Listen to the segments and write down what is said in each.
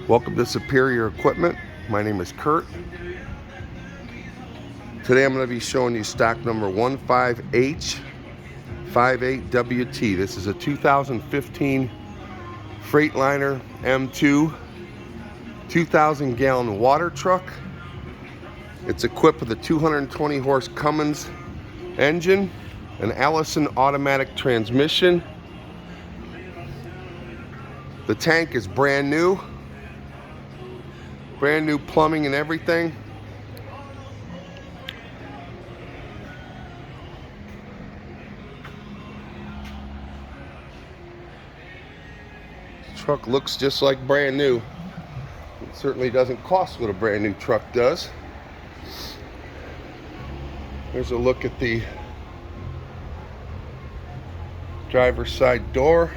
Welcome to Superior Equipment. My name is Kurt. Today I'm going to be showing you stock number 15H58WT. This is a 2015 Freightliner M2 2,000 gallon water truck. It's equipped with a 220 horse Cummins engine, an Allison automatic transmission. The tank is brand new plumbing and everything. The truck looks just like brand new. It certainly doesn't cost what a brand new truck does. Here's a look at the driver's side door,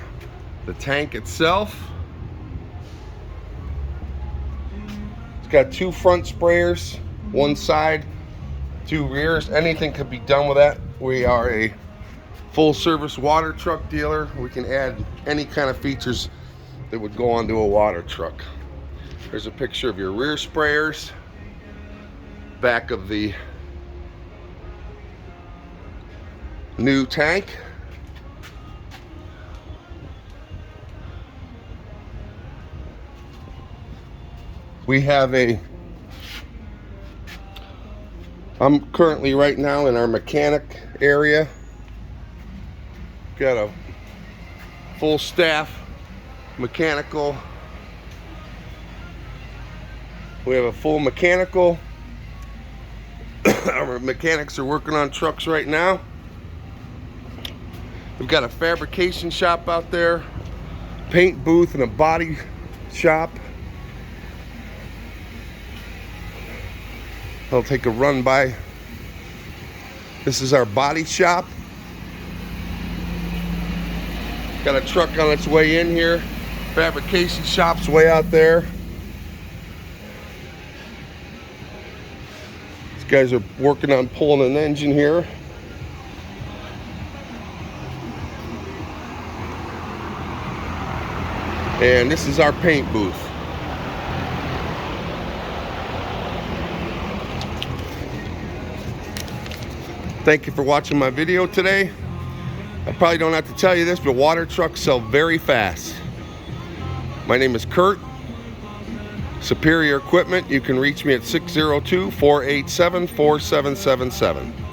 the tank itself. Got two front sprayers, one side, two rears. Anything could be done with that. We are a full service water truck dealer. We can add any kind of features that would go onto a water truck. There's a picture of your rear sprayers, back of the new tank. We have I'm currently right now in our mechanic area. Got a full staff mechanical. We have a full mechanical. Our mechanics are working on trucks right now. We've got a fabrication shop out there, paint booth, and a body shop. I'll take a run by. This is our body shop. Got a truck on its way in here. Fabrication shop's way out there. These guys are working on pulling an engine here. And this is our paint booth. Thank you for watching my video today. I probably don't have to tell you this, but water trucks sell very fast. My name is Kurt. Superior Equipment. You can reach me at 602-487-4777.